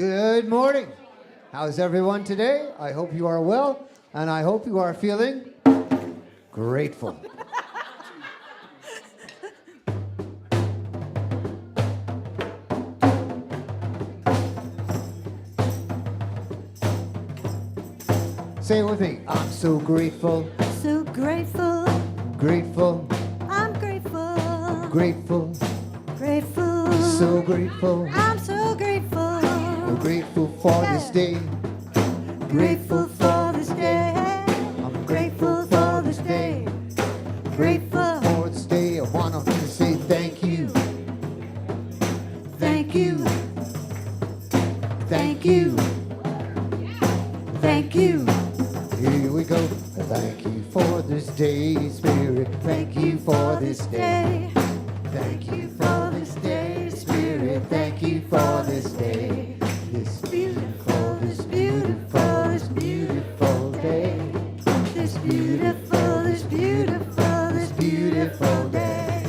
Good morning. How's everyone today? I hope you are well, and I hope you are feeling grateful. Say it with me. I'm so grateful. So grateful. Grateful. I'm grateful. Grateful. Grateful. So grateful. I'm so grateful. I'm grateful for this day. Grateful for this day. I'm grateful for this day. Grateful For this day. I want to say thank you. Thank you. Thank you. Thank you. Here we go. Thank you for this day, Spirit. Thank you for this day. Thank you for this day, Spirit. Thank you for this day. This beautiful, this beautiful, this beautiful day. This beautiful, this beautiful, this beautiful day.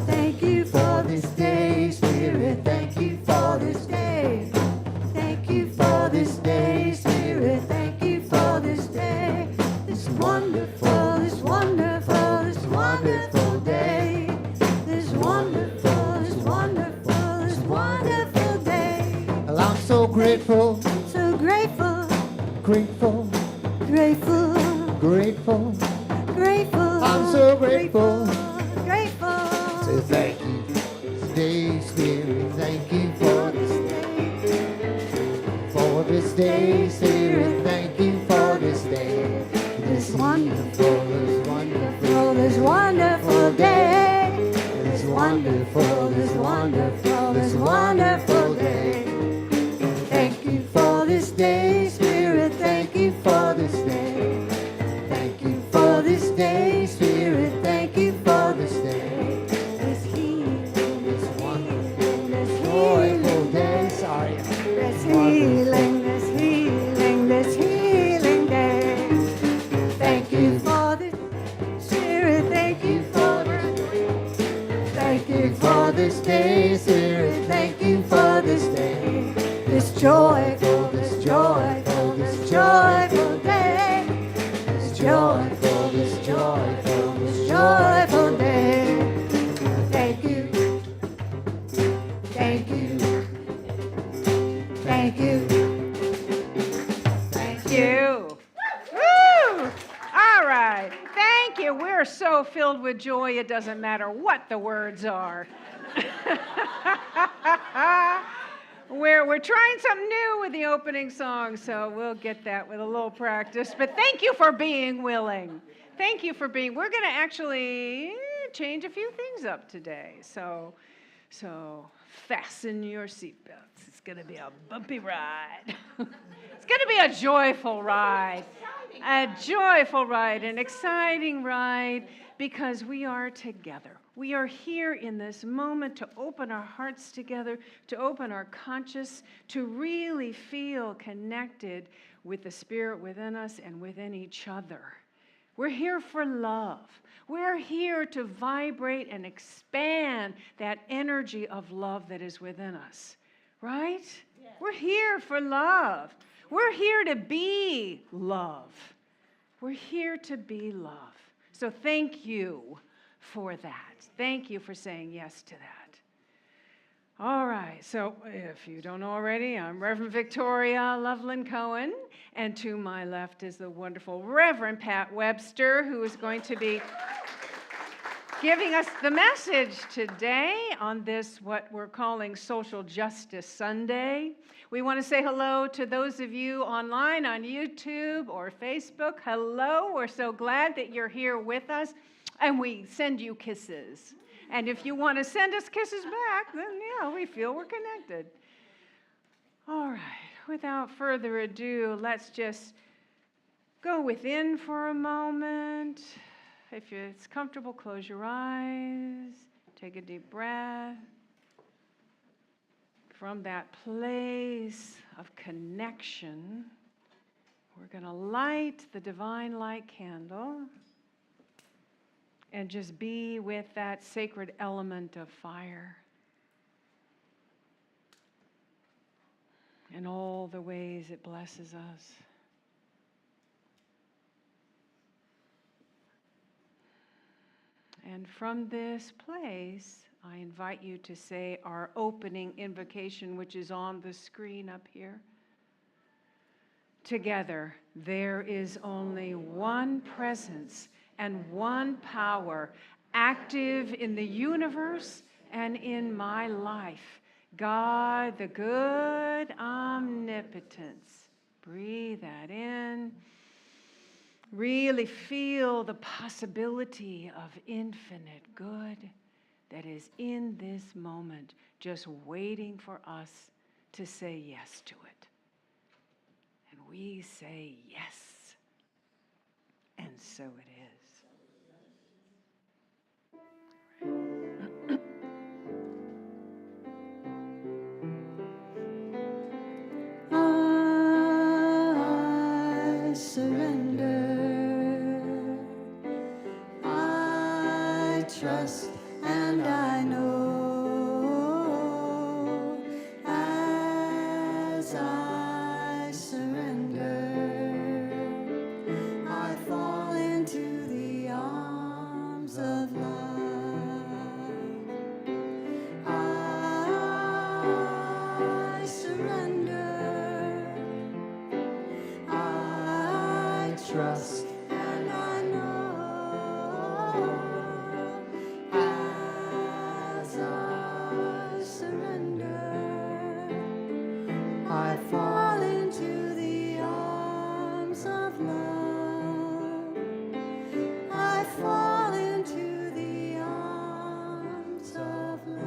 Thank you For this day, Spirit. Thank you for this day. Thank you For this day, Spirit. Thank you for this day. This wonderful, this wonderful, this wonderful day. this wonderful, this wonderful, this wonderful day. Well, I'm so grateful, So grateful, grateful, grateful, grateful. grateful. I'm so grateful. Grateful. Say thank you, stay Spirit. Thank you for this day. For this day, Spirit. Thank you for this day. This wonderful, this wonderful, This wonderful day. this wonderful, this wonderful, this wonderful day. Thank you For this day, Spirit. Thank you for this day. Thank you for this day, Spirit. Thank you for this day. this healing, This wonderful, this healing, joyful day. Sorry. this healing, this healing, this healing day. Thank you. For this Spirit, thank you for Thank you for this day, Spirit. Thank you for this day. this joyful, this joyful, this joyful day. This joyful, this joyful, this Joyful day. Thank you. Thank you. Thank you. Thank you. Woo! All right. Thank you. We're so filled with joy, it doesn't matter what the words are. We're trying something new with the opening song, so we'll get that with a little practice. But thank you for being willing. Thank you for being. We're going to actually change a few things up today. So fasten your seatbelts. It's going to be a bumpy ride. It's going to be a joyful ride. A joyful ride, an exciting ride, because we are together. We are here in this moment to open our hearts together, to open our conscious, to really feel connected with the Spirit within us and within each other. We're here for love. We're here to vibrate and expand that energy of love that is within us, right? Yes. We're here for love. We're here to be love. We're here to be love. So thank you for that. Thank you for saying yes to that. All right, so if you don't know already, I'm Reverend Victoria Loveland Cohen, and to my left is the wonderful Reverend Pat Webster, who is going to be giving us the message today on this, what we're calling Social Justice Sunday. We want to say hello to those of you online on YouTube or Facebook. Hello, we're so glad that you're here with us, and we send you kisses. And if you want to send us kisses back, then yeah, we feel we're connected. All right, without further ado, let's just go within for a moment. If it's comfortable, close your eyes, take a deep breath. From that place of connection, we're going to light the divine light candle and just be with that sacred element of fire. in all the ways it blesses us. And from this place, I invite you to say our opening invocation, which is on the screen up here. Together, there is only one presence and one power active in the universe and in my life. God, the good omnipotence. Breathe that in. Really feel the possibility of infinite good that is in this moment, just waiting for us to say yes to it. And we say yes. And so it is. I surrender. I trust and I know as I surrender, I fall into the arms of love. I surrender. I trust and I know as I surrender, I fall into the arms of love. I fall into the arms of love.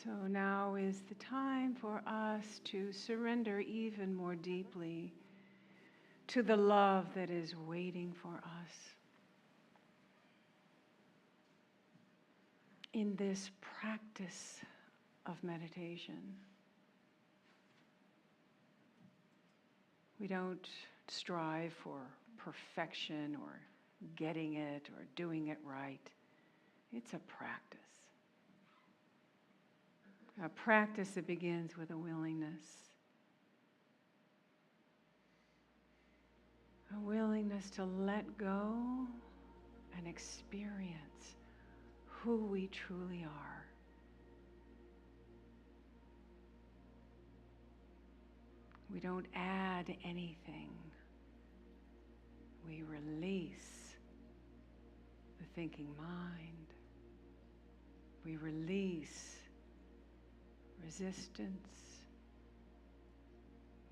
So now is the time for us to surrender even more deeply to the love that is waiting for us. In this practice of meditation, we don't strive for perfection or getting it or doing it right. It's a practice. A practice that begins with a willingness. A willingness to let go and experience who we truly are. We don't add anything. We release the thinking mind. We release resistance.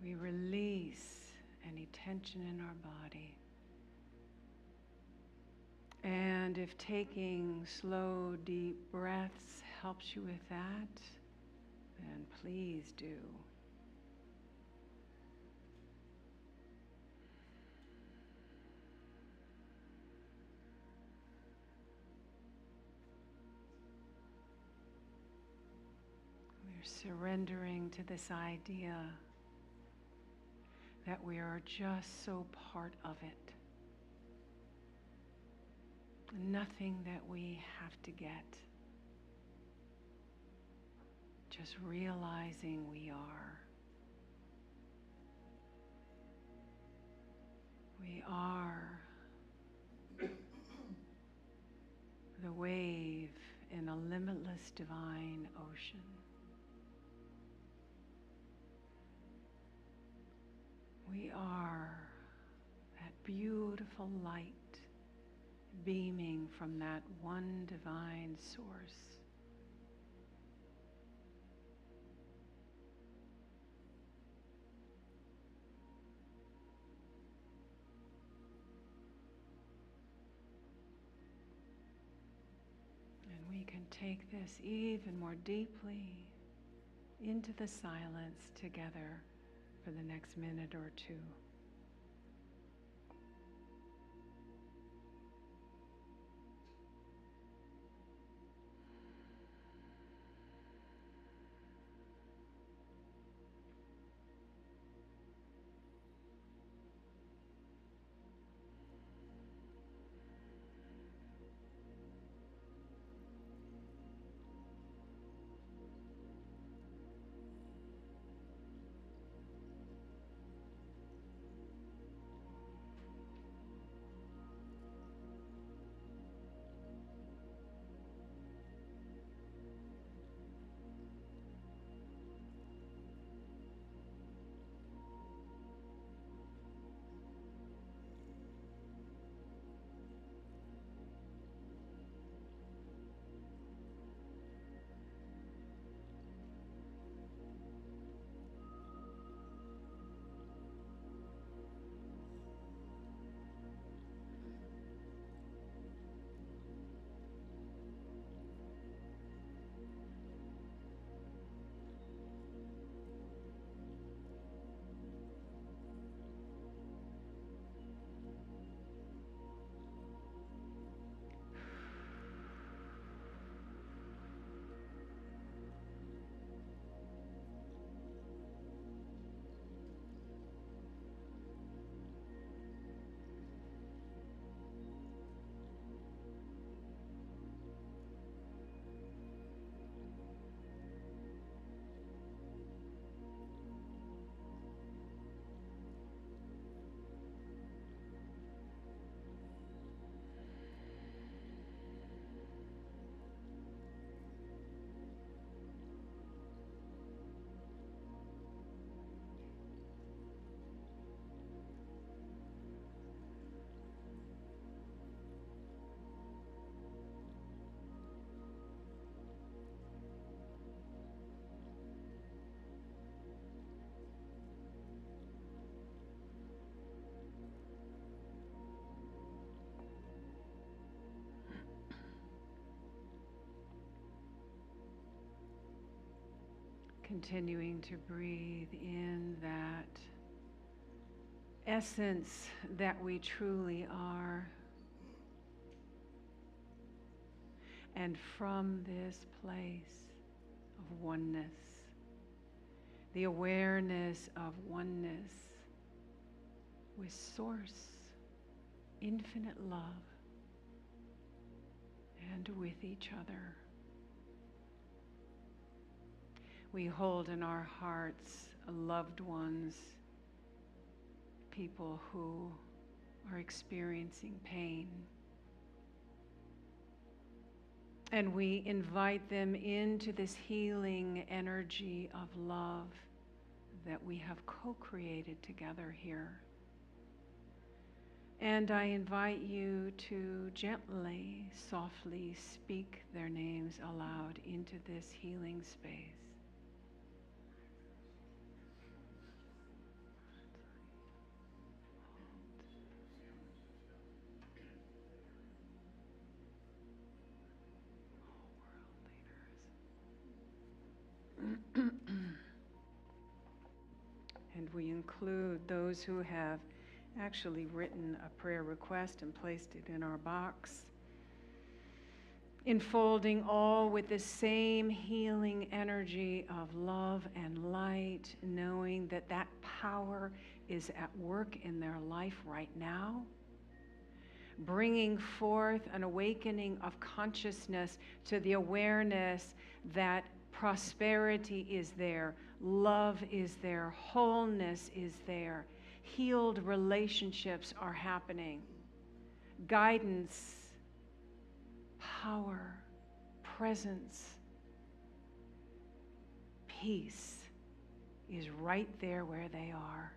We release any tension in our body. And if taking slow, deep breaths helps you with that, then please do. We're surrendering to this idea that we are just so part of it. Nothing that we have to get. Just realizing we are. We are the wave in a limitless divine ocean. We are that beautiful light beaming from that one divine source. And we can take this even more deeply into the silence together for the next minute or two. Continuing to breathe in that essence that we truly are. And from this place of oneness, the awareness of oneness with Source, infinite love, and with each other, we hold in our hearts loved ones, people who are experiencing pain. And we invite them into this healing energy of love that we have co-created together here. And I invite you to gently, softly speak their names aloud into this healing space. And we include those who have actually written a prayer request and placed it in our box, enfolding all with the same healing energy of love and light, knowing that that power is at work in their life right now, bringing forth an awakening of consciousness to the awareness that prosperity is there, love is there, wholeness is there, healed relationships are happening, guidance, power, presence, peace is right there where they are.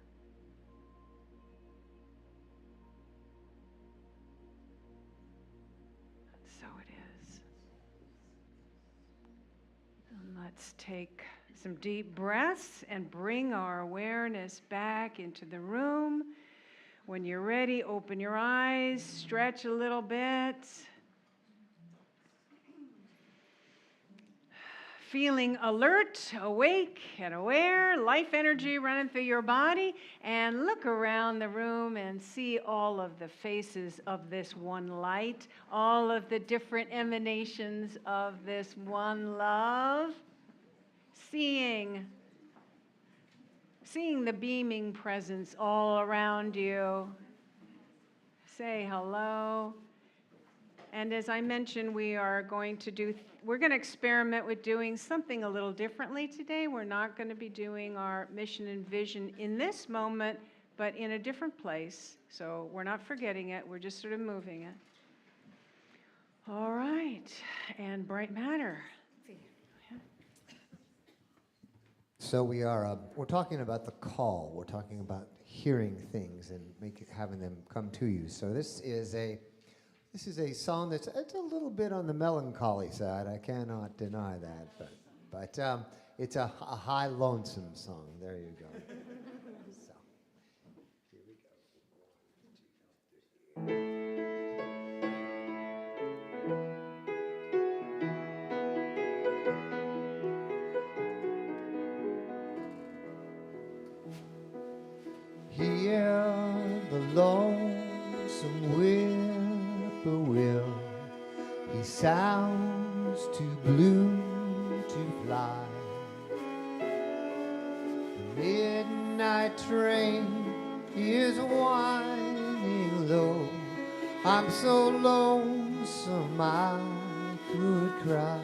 So it is. And let's take some deep breaths and bring our awareness back into the room. When you're ready, open your eyes, stretch a little bit. Feeling alert, awake, and aware, life energy running through your body, and look around the room and see all of the faces of this one light, all of the different emanations of this one love. Seeing the beaming presence all around you. Say hello. And as I mentioned, we're going to experiment with doing something a little differently today. We're not going to be doing our mission and vision in this moment, but in a different place. So we're not forgetting it. We're just sort of moving it. All right. And bright matter. So we're talking about the call. We're talking about hearing things and having them come to you. So this is a song it's a little bit on the melancholy side. I cannot deny that, but it's a high lonesome song. There you go. So here we go. Hear the lonesome whippoorwill. He sounds too blue to fly. The midnight train is winding low. I'm so lonesome I could cry.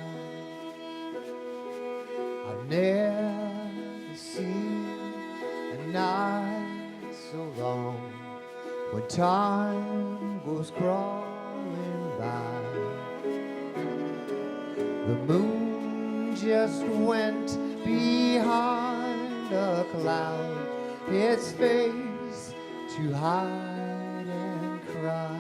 I've never seen a night so long when time goes crawling by. The moon just went behind a cloud, its face to hide and cry.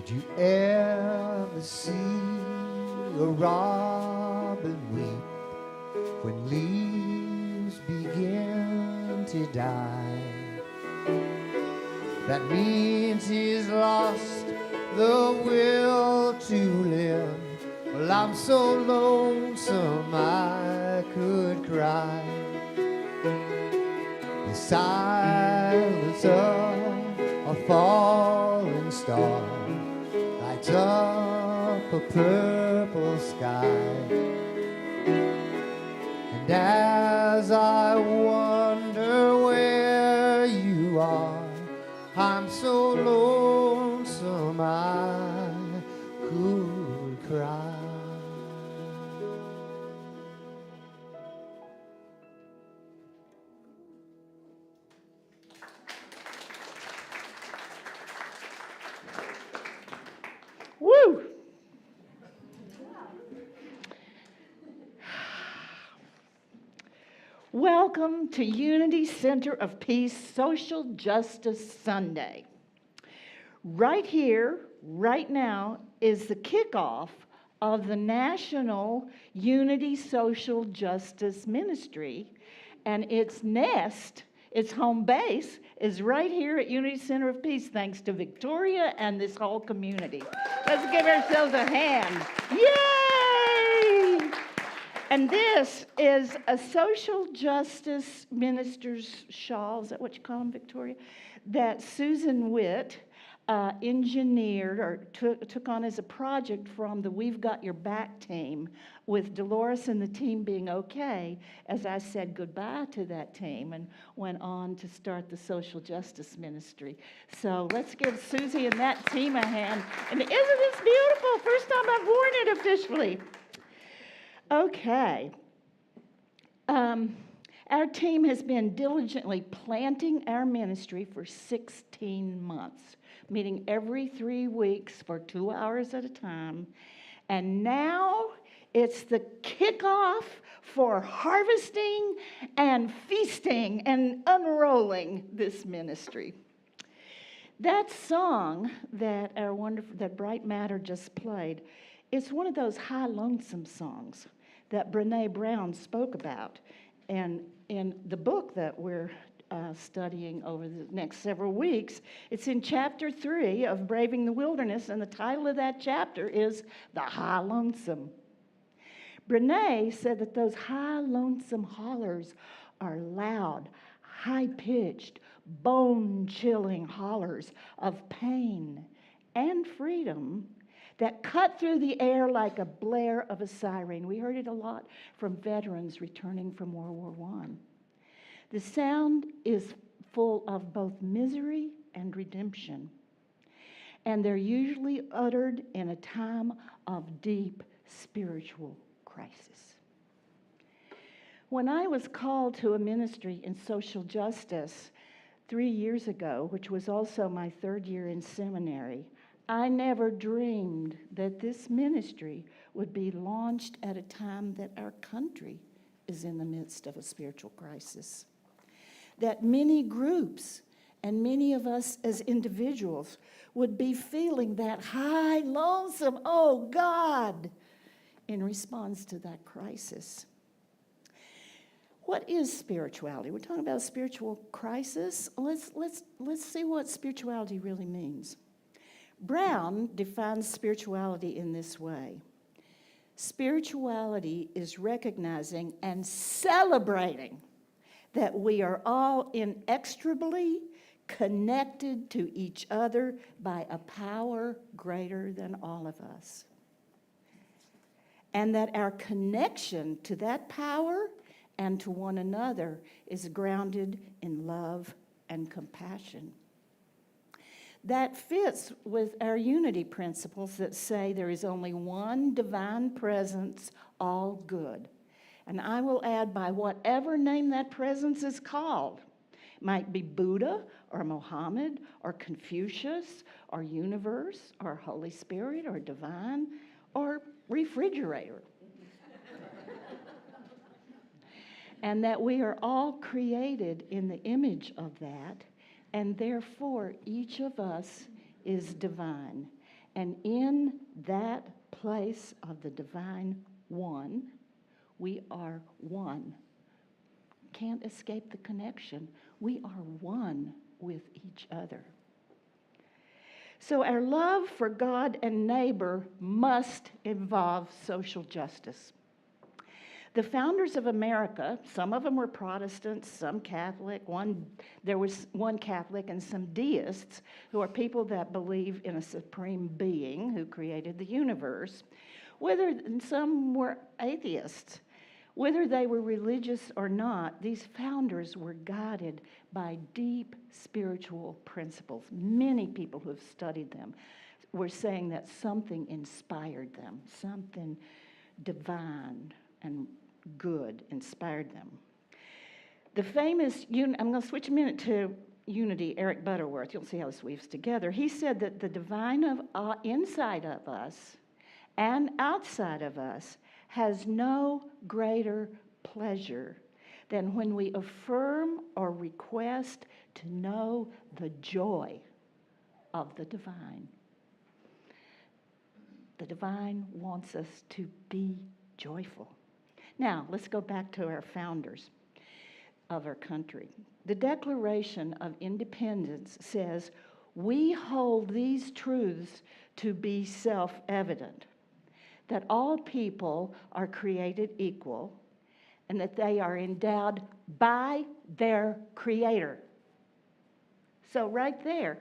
Did you ever see a robin weep when leaves begin to die? That means he's lost the will to live. Well, I'm so lonesome I could cry. The silence of a falling star lights up a purple sky. And as I wonder where you are, I'm so lonesome I could cry. Woo! Welcome to Unity Center of Peace Social Justice Sunday. Right here, right now, is the kickoff of the National Unity Social Justice Ministry, and its nest, its home base, is right here at Unity Center of Peace, thanks to Victoria and this whole community. Let's give ourselves a hand. Yay! And this is a social justice minister's shawl, is that what you call them, Victoria? That Susan Witt engineered or took on as a project from the We've Got Your Back team, with Dolores and the team being okay, as I said goodbye to that team and went on to start the social justice ministry. So let's give Susie and that team a hand. And isn't this beautiful? First time I've worn it officially. Okay. Our team has been diligently planting our ministry for 16 months, meeting every 3 weeks for 2 hours at a time. And now it's the kickoff for harvesting and feasting and unrolling this ministry. That song that our wonderful, that Bright Matter just played, it's one of those high lonesome songs that Brene Brown spoke about. And in the book that we're studying over the next several weeks, it's in chapter 3 of Braving the Wilderness, and the title of that chapter is The High Lonesome. Brene said that those high lonesome hollers are loud, high-pitched, bone-chilling hollers of pain and freedom that cut through the air like a blare of a siren. We heard it a lot from veterans returning from World War I. The sound is full of both misery and redemption, and they're usually uttered in a time of deep spiritual crisis. When I was called to a ministry in social justice 3 years ago, which was also my 3rd year in seminary, I never dreamed that this ministry would be launched at a time that our country is in the midst of a spiritual crisis. That many groups and many of us as individuals would be feeling that high, lonesome, oh God, in response to that crisis. What is spirituality? We're talking about a spiritual crisis. Let's see what spirituality really means. Brown defines spirituality in this way. Spirituality is recognizing and celebrating that we are all inextricably connected to each other by a power greater than all of us. And that our connection to that power and to one another is grounded in love and compassion. That fits with our unity principles that say there is only one divine presence, all good. And I will add, by whatever name that presence is called. It might be Buddha or Mohammed or Confucius or universe or Holy Spirit or divine or refrigerator. And that we are all created in the image of that, and therefore each of us is divine. And in that place of the divine one, we are one. Can't escape the connection. We are one with each other. So our love for God and neighbor must involve social justice. The founders of America, some of them were Protestants, some Catholic, there was one Catholic and some deists, who are people that believe in a supreme being who created the universe, and some were atheists. Whether they were religious or not, these founders were guided by deep spiritual principles. Many people who have studied them were saying that something inspired them, something divine and good inspired them. The famous, I'm going to switch a minute to Unity, Eric Butterworth. You'll see how this weaves together. He said that the divine inside of us and outside of us has no greater pleasure than when we affirm or request to know the joy of the divine. The divine wants us to be joyful. Now, let's go back to our founders of our country. The Declaration of Independence says, "We hold these truths to be self-evident, that all people are created equal, and that they are endowed by their Creator." So right there,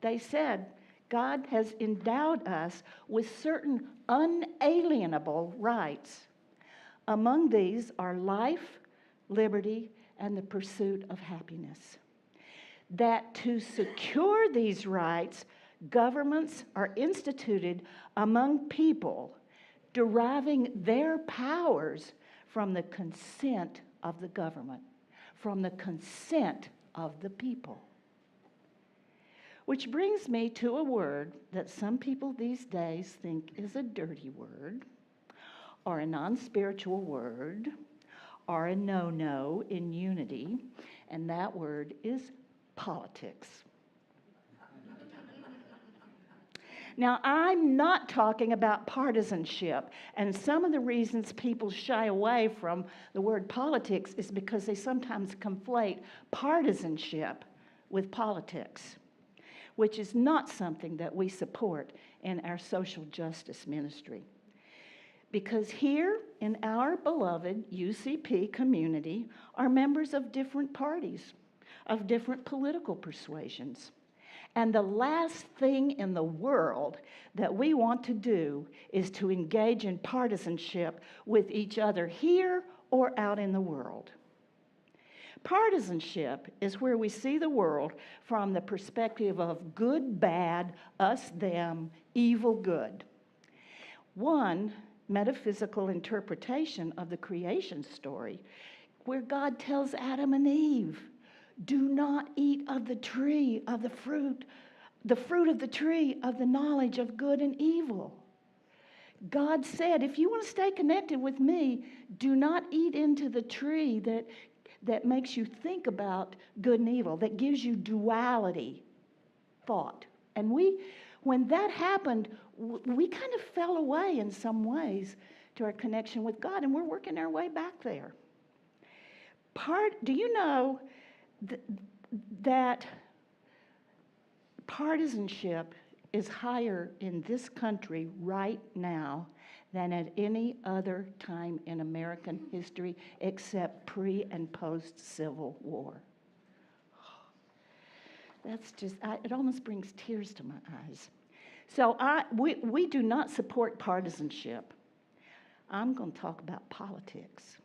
they said, God has endowed us with certain unalienable rights. Among these are life, liberty, and the pursuit of happiness. That to secure these rights, governments are instituted among people, deriving their powers from the consent of the government, from the consent of the people. Which brings me to a word that some people these days think is a dirty word, or a non-spiritual word, or a no-no in unity, and that word is politics. Now, I'm not talking about partisanship, and some of the reasons people shy away from the word politics is because they sometimes conflate partisanship with politics, which is not something that we support in our social justice ministry. Because here in our beloved UCP community are members of different parties, of different political persuasions. And the last thing in the world that we want to do is to engage in partisanship with each other here or out in the world. Partisanship is where we see the world from the perspective of good, bad, us, them, evil, good. One metaphysical interpretation of the creation story where God tells Adam and Eve, do not eat of the tree of the fruit of the tree of the knowledge of good and evil. God said, if you want to stay connected with me, do not eat into the tree that makes you think about good and evil, that gives you duality thought. And when that happened, we kind of fell away in some ways to our connection with God, and we're working our way back there. Do you know that partisanship is higher in this country right now than at any other time in American history except pre- and post-Civil War? That's just, it almost brings tears to my eyes. So we do not support partisanship. I'm going to talk about politics.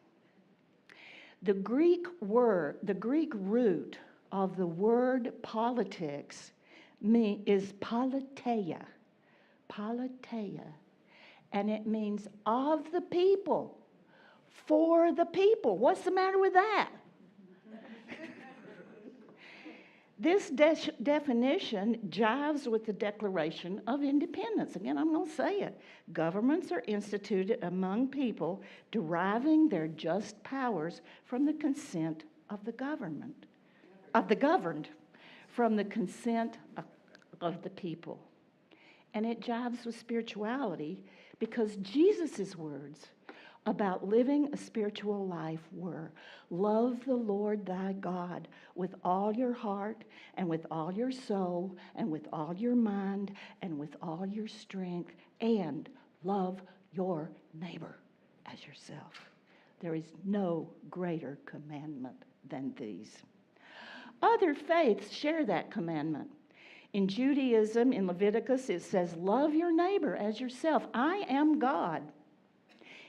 The Greek root of the word politics is politeia, and it means of the people, for the people. What's the matter with that? This definition jives with the Declaration of Independence. Again, I'm going to say it. Governments are instituted among people, deriving their just powers from the consent of the governed, from the consent of the people. and it jives with spirituality because Jesus' words about living a spiritual life were, love the Lord thy God with all your heart and with all your soul and with all your mind and with all your strength, and love your neighbor as yourself. There is no greater commandment than these. Other faiths share that commandment. In Judaism, in Leviticus, it says, love your neighbor as yourself. I am God.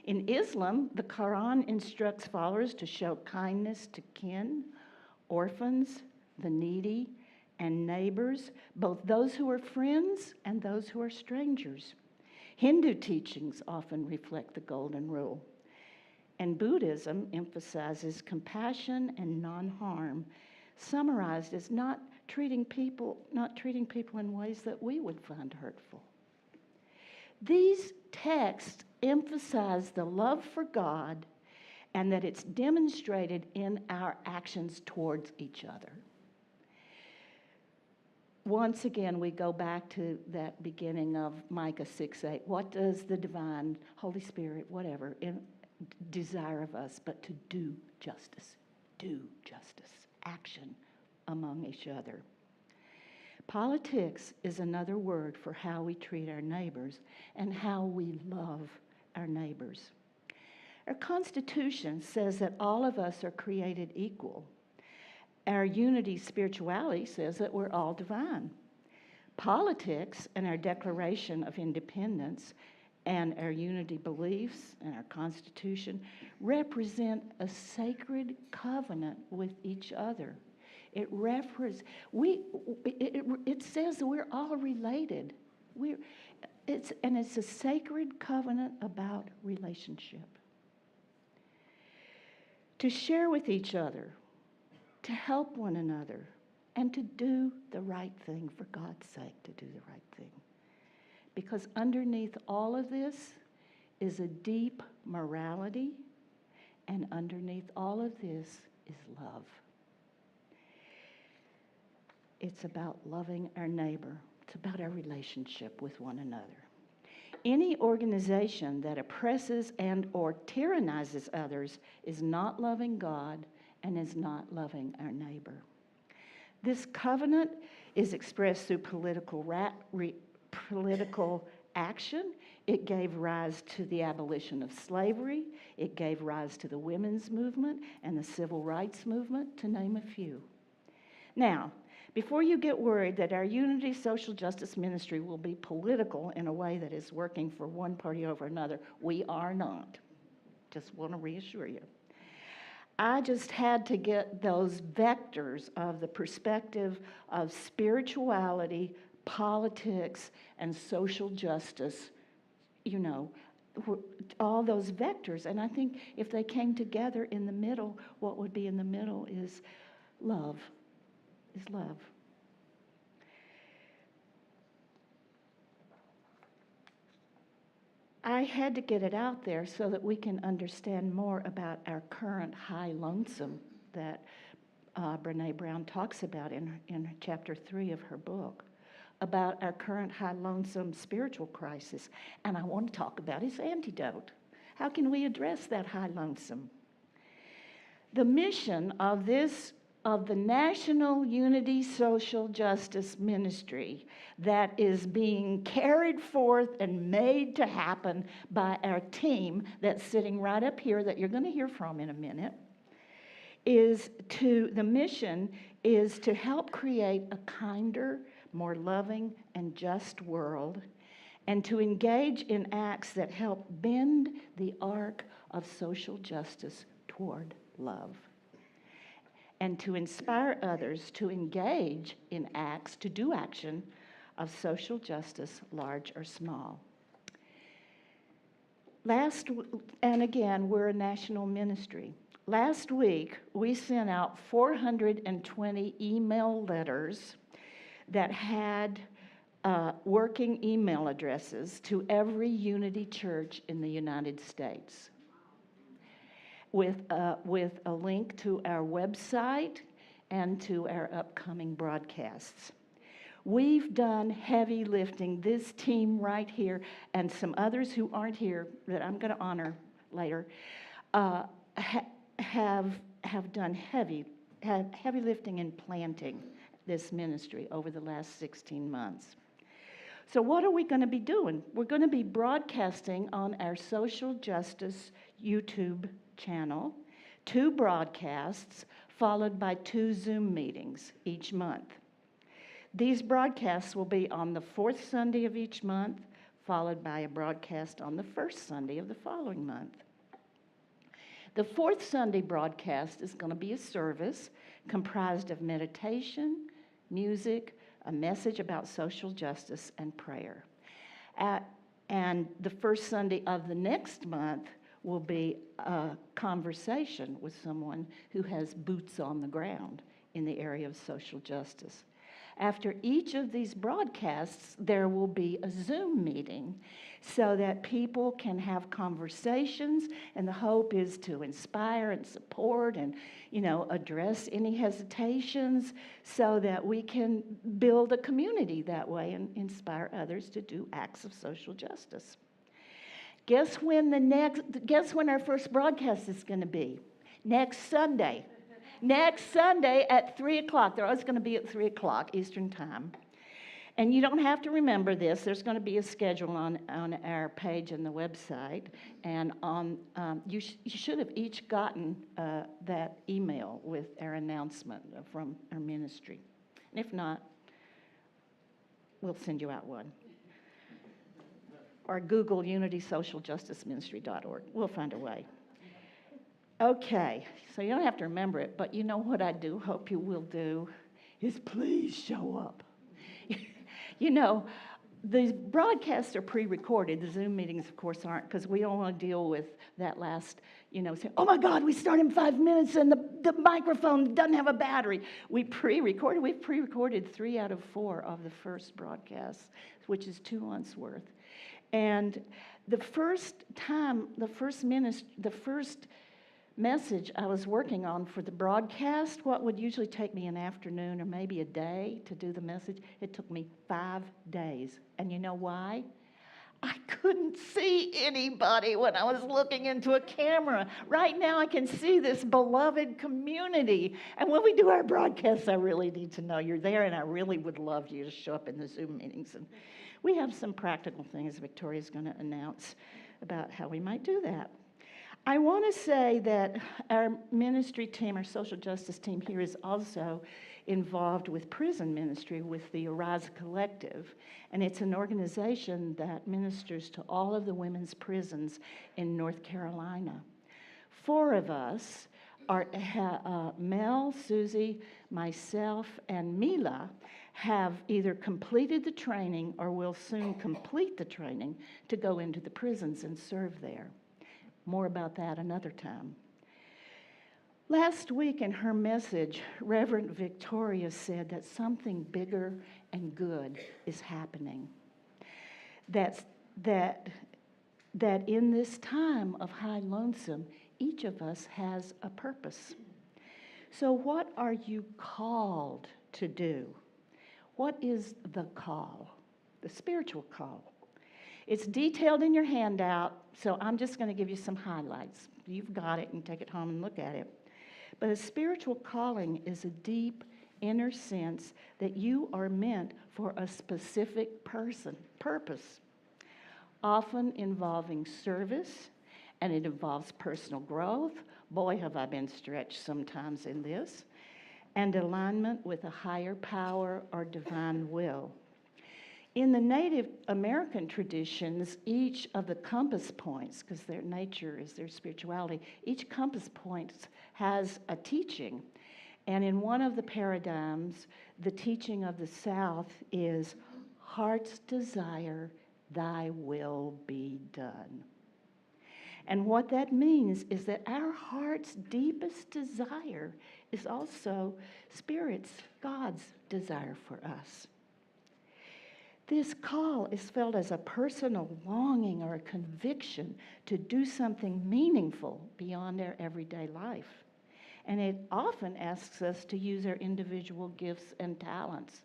In Islam, the Quran instructs followers to show kindness to kin, orphans, the needy, and neighbors, both those who are friends and those who are strangers. Hindu teachings often reflect the golden rule. And Buddhism emphasizes compassion and non-harm, summarized as not treating people in ways that we would find hurtful. These texts emphasize the love for God and that it's demonstrated in our actions towards each other. Once again, we go back to that beginning of Micah 6:8. What does the divine, Holy Spirit, whatever, desire of us but to do justice, action among each other. Politics is another word for how we treat our neighbors and how we love our neighbors. Our Constitution says that all of us are created equal. Our unity spirituality says that we're all divine. Politics and our Declaration of Independence and our unity beliefs and our Constitution represent a sacred covenant with each other. It says that we're all related. It's a sacred covenant about relationship. To share with each other, to help one another, and to do the right thing, for God's sake, to do the right thing. Because underneath all of this is a deep morality, and underneath all of this is love. It's about loving our neighbor. It's about our relationship with one another. Any organization that oppresses and or tyrannizes others is not loving God and is not loving our neighbor. This covenant is expressed through political action. It gave rise to the abolition of slavery. It gave rise to the women's movement and the civil rights movement, to name a few. Now, before you get worried that our Unity Social Justice Ministry will be political in a way that is working for one party over another, we are not. Just want to reassure you. I just had to get those vectors of the perspective of spirituality, politics, and social justice, all those vectors. And I think if they came together in the middle, what would be in the middle is love. Is love. I had to get it out there so that we can understand more about our current high lonesome that Brene Brown talks about in chapter 3 of her book, about our current high lonesome spiritual crisis. And I want to talk about its antidote. How can we address that high lonesome? The mission of the National Unity Social Justice Ministry that is being carried forth and made to happen by our team that's sitting right up here that you're going to hear from in a minute, the mission is to help create a kinder, more loving, and just world, and to engage in acts that help bend the arc of social justice toward love, and to inspire others to engage in acts, to do action of social justice, large or small. And again, we're a national ministry. Last week, we sent out 420 email letters that had working email addresses to every Unity church in the United States, with a link to our website and to our upcoming broadcasts. We've done heavy lifting. This team right here and some others who aren't here that I'm going to honor later have done heavy lifting in planting this ministry over the last 16 months. So what are we going to be doing? We're going to be broadcasting on our social justice YouTube channel, 2 broadcasts followed by 2 Zoom meetings each month. These broadcasts will be on the 4th Sunday of each month, followed by a broadcast on the 1st Sunday of the following month. The 4th Sunday broadcast is going to be a service comprised of meditation, music, a message about social justice, and prayer. And the 1st Sunday of the next month will be a conversation with someone who has boots on the ground in the area of social justice. After each of these broadcasts, there will be a Zoom meeting so that people can have conversations, and the hope is to inspire and support and, address any hesitations so that we can build a community that way and inspire others to do acts of social justice. Guess when our first broadcast is going to be? Next Sunday. Next Sunday at 3 o'clock. They're always going to be at 3 o'clock Eastern Time. And you don't have to remember this. There's going to be a schedule on our page and the website. And you should have each gotten that email with our announcement from our ministry. And if not, we'll send you out one. Or Google UnitySocialJusticeMinistry.org. We'll find a way. Okay, so you don't have to remember it, but you know what I do hope you will do is please show up. The broadcasts are pre-recorded. The Zoom meetings, of course, aren't, because we don't want to deal with that last, say, oh my God, we start in 5 minutes and the microphone doesn't have a battery. We've pre-recorded 3 out of 4 of the first broadcasts, which is 2 months worth. And the first message I was working on for the broadcast, what would usually take me an afternoon or maybe a day to do the message, it took me 5 days. And you know why? I couldn't see anybody when I was looking into a camera. Right now I can see this beloved community. And when we do our broadcasts, I really need to know you're there, and I really would love you to show up in the Zoom meetings. And we have some practical things Victoria's going to announce about how we might do that. I want to say that our ministry team, our social justice team here, is also involved with prison ministry with the Arise Collective, and it's an organization that ministers to all of the women's prisons in North Carolina. 4 of us are Mel, Susie, myself, and Mila have either completed the training or will soon complete the training to go into the prisons and serve there. More about that another time. Last week in her message, Reverend Victoria said that something bigger and good is happening. That in this time of high lonesome, each of us has a purpose. So what are you called to do? What is the call? The spiritual call. It's detailed in your handout, so I'm just going to give you some highlights. You've got it, and take it home and look at it. But a spiritual calling is a deep inner sense that you are meant for a specific purpose, often involving service, and it involves personal growth. Boy, have I been stretched sometimes in this. And alignment with a higher power or divine will. In the Native American traditions, each of the compass points, because their nature is their spirituality, each compass point has a teaching. And in one of the paradigms, the teaching of the South is, heart's desire, thy will be done. And what that means is that our heart's deepest desire is also Spirit's, God's desire for us. This call is felt as a personal longing or a conviction to do something meaningful beyond our everyday life. And it often asks us to use our individual gifts and talents.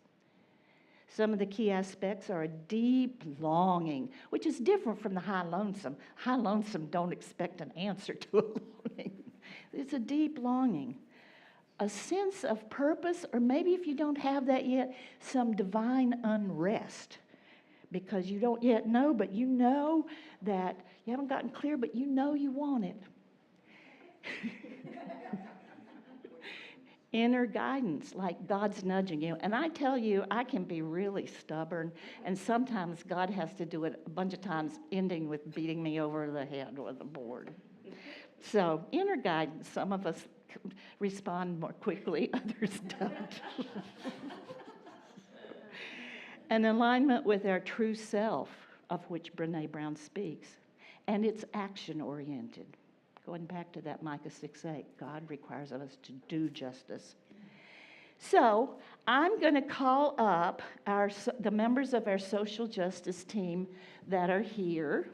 Some of the key aspects are a deep longing, which is different from the high lonesome. High lonesome don't expect an answer to a longing. It's a deep longing. A sense of purpose, or maybe if you don't have that yet, some divine unrest. Because you don't yet know, but you know that you haven't gotten clear, but you know you want it. Inner guidance, like God's nudging you. And I tell you, I can be really stubborn, and sometimes God has to do it a bunch of times, ending with beating me over the head with a board. So, inner guidance, some of us respond more quickly, others don't. An alignment with our true self, of which Brené Brown speaks, and it's action-oriented. Going back to that Micah 6:8, God requires of us to do justice. So I'm going to call up the members of our social justice team that are here,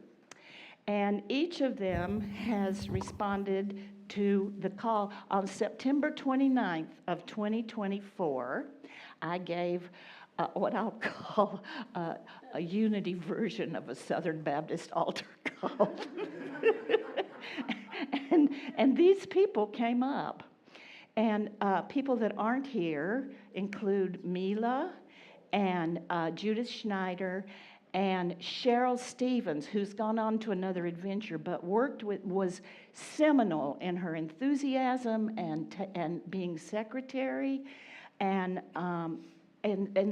and each of them has responded to the call. On September 29th of 2024, I gave what I'll call a unity version of a Southern Baptist altar call. And these people came up. And people that aren't here include Mila and Judith Schneider and Cheryl Stevens, who's gone on to another adventure, but was seminal in her enthusiasm and being secretary. And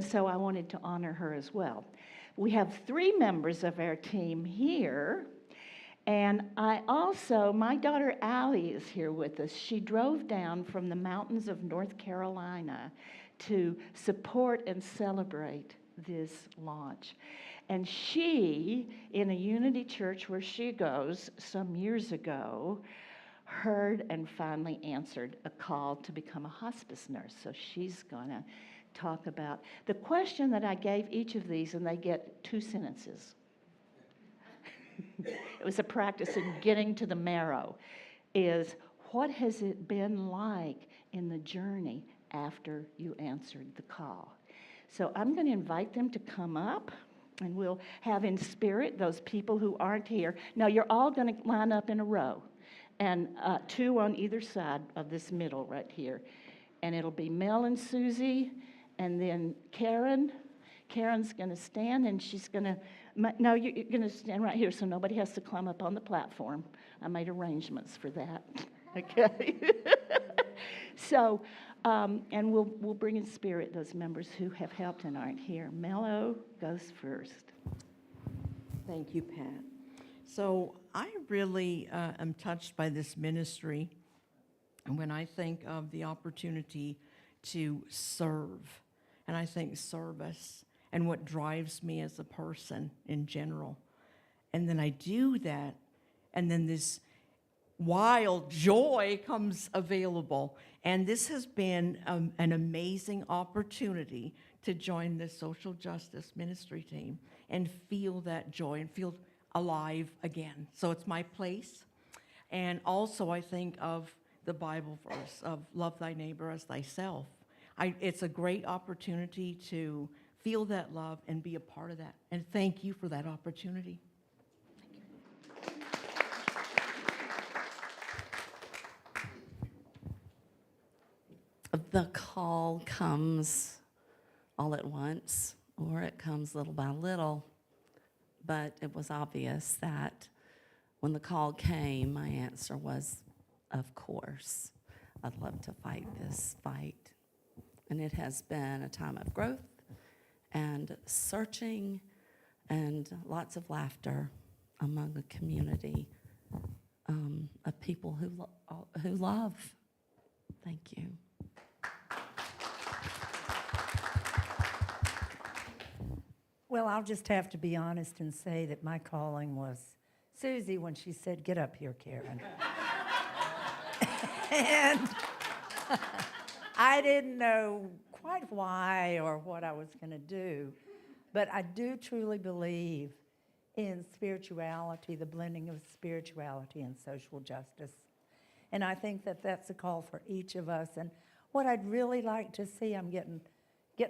so I wanted to honor her as well. We have 3 members of our team here. And my daughter Allie is here with us. She drove down from the mountains of North Carolina to support and celebrate this launch. And she, in a Unity church where she goes some years ago, heard and finally answered a call to become a hospice nurse. So she's going to talk about the question that I gave each of these, and they get 2 sentences. It was a practice in getting to the marrow, is what has it been like in the journey after you answered the call? So I'm going to invite them to come up, and we'll have in spirit those people who aren't here. Now you're all going to line up in a row, and 2 on either side of this middle right here. And it'll be Mel and Susie, and then Karen. Karen's going to stand, and she's going to, no, you're going to stand right here so nobody has to climb up on the platform. I made arrangements for that. Okay. So, and we'll bring in spirit those members who have helped and aren't here. Mello goes first. Thank you, Pat. So I really am touched by this ministry, and when I think of the opportunity to serve, and I think service and what drives me as a person in general. And then I do that, and then this wild joy comes available. And this has been an amazing opportunity to join the social justice ministry team and feel that joy and feel alive again. So it's my place. And also I think of the Bible verse of love thy neighbor as thyself. It's a great opportunity to feel that love and be a part of that. And thank you for that opportunity. The call comes all at once, or it comes little by little. But it was obvious that when the call came, my answer was, of course, I'd love to fight this fight. And it has been a time of growth and searching and lots of laughter among a community of people who love. Thank you. Well, I'll just have to be honest and say that my calling was Susie when she said, "Get up here, Karen." And I didn't know quite why or what I was going to do, but I do truly believe in spirituality, the blending of spirituality and social justice. And I think that that's a call for each of us. And what I'd really like to see, I'm getting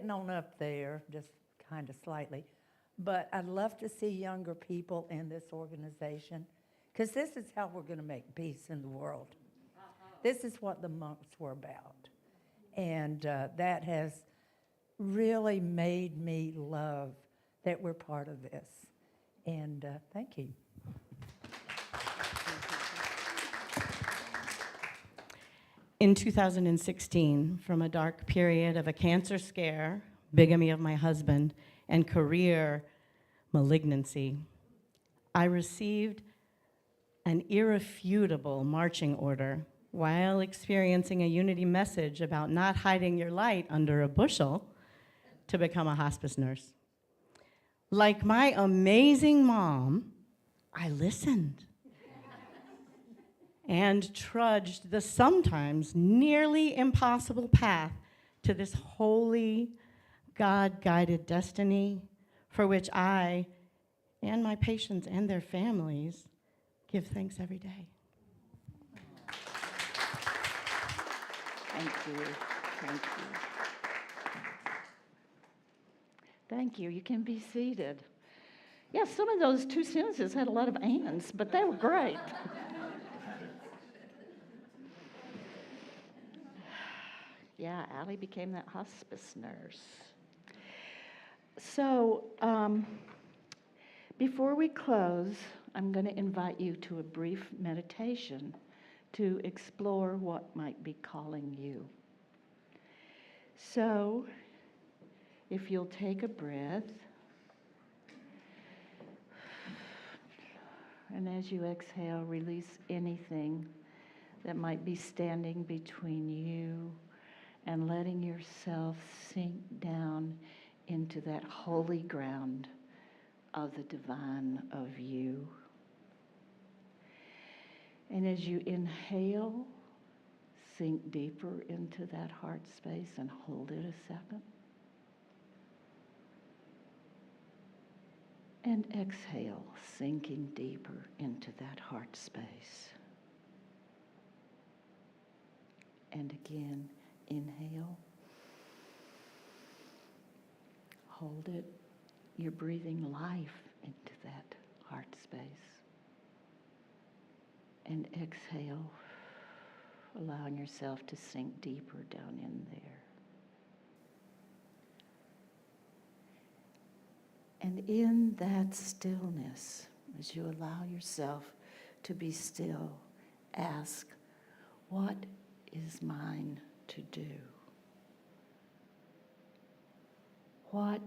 on up there, just kind of slightly. But I'd love to see younger people in this organization, because this is how we're going to make peace in the world. This is what the monks were about. And that has really made me love that we're part of this. And thank you. In 2016, from a dark period of a cancer scare, bigamy of my husband, and career malignancy, I received an irrefutable marching order while experiencing a unity message about not hiding your light under a bushel to become a hospice nurse. Like my amazing mom, I listened and trudged the sometimes nearly impossible path to this holy, God-guided destiny for which I and my patients and their families give thanks every day. Thank you. Thank you. Thank you. You can be seated. Yeah, some of those two sentences had a lot of ands, but they were great. Yeah, Allie became that hospice nurse. So, before we close, I'm going to invite you to a brief meditation to explore what might be calling you. So, if you'll take a breath, and as you exhale, release anything that might be standing between you and letting yourself sink down into that holy ground of the divine of you. And as you inhale, sink deeper into that heart space and hold it a second. And exhale, sinking deeper into that heart space. And again, inhale. Hold it. You're breathing life into that heart space. And exhale, allowing yourself to sink deeper down in there. And in that stillness, as you allow yourself to be still, ask, what is mine to do? What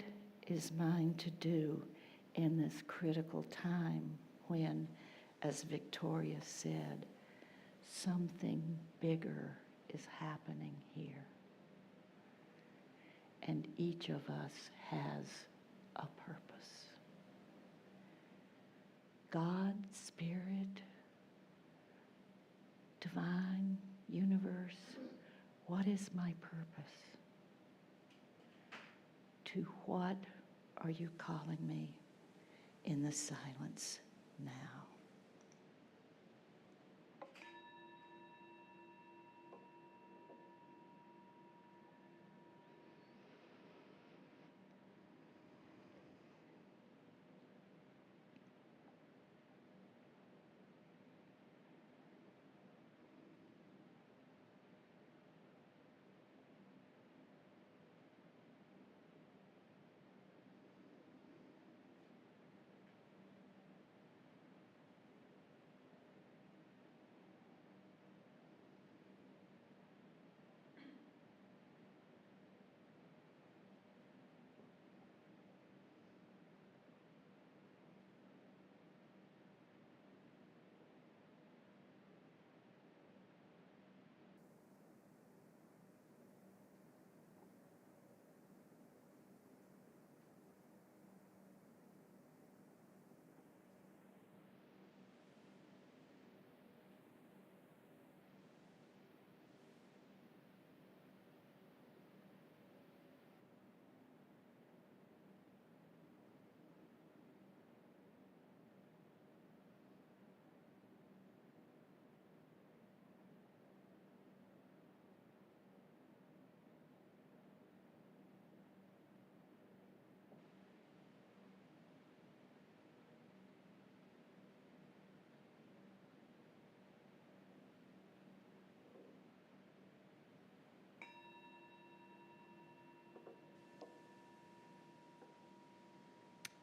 is mine to do in this critical time when, as Victoria said, something bigger is happening here? And each of us has a purpose. God, Spirit, divine, universe, what is my purpose? To what are you calling me in the silence now?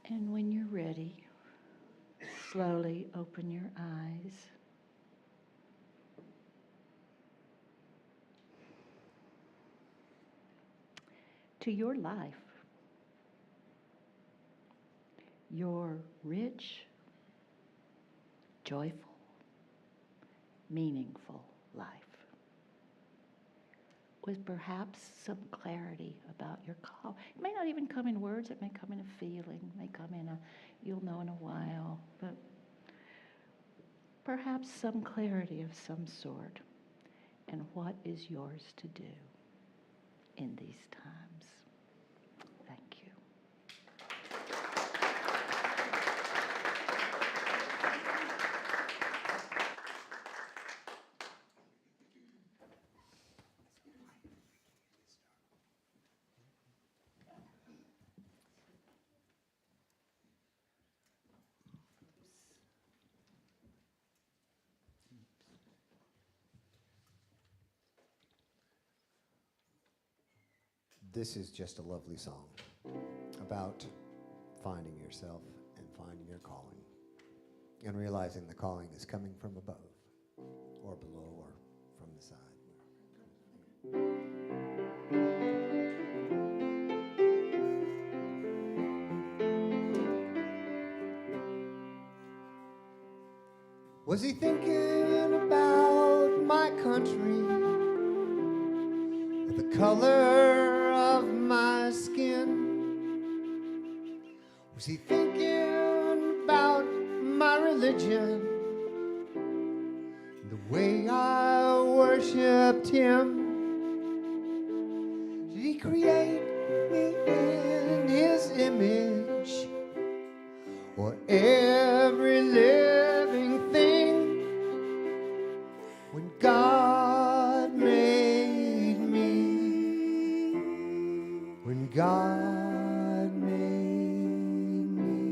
And when you're ready, slowly open your eyes. To your life, your rich, joyful, meaningful life, with perhaps some clarity about your call. It may not even come in words, it may come in a feeling, it may come in a, you'll know in a while, but perhaps some clarity of some sort. And what is yours to do in these times? Thank you. This is just a lovely song about finding yourself and finding your calling and realizing the calling is coming from above or below or from the side. Was he thinking about my country, or the color of my skin? Was he thinking about my religion, the way I worshipped him? Did he create me in his image, or every living thing? When God made me, when God made me.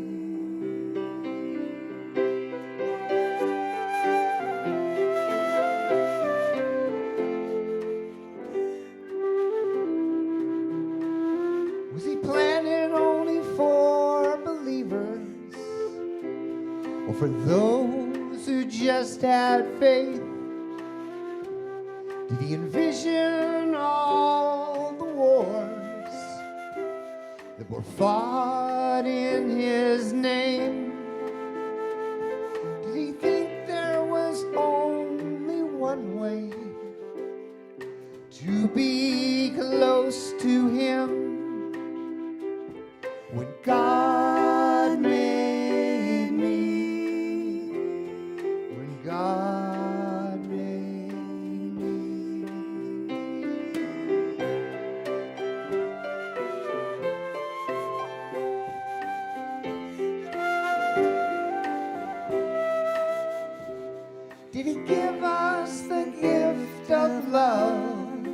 Was he planning only for believers, or for those who just had faith? Did he envision all the wars that were fought in his name? Did he think there was only one way to be close to him? When God made me, when God made me. Did he give us the gift of love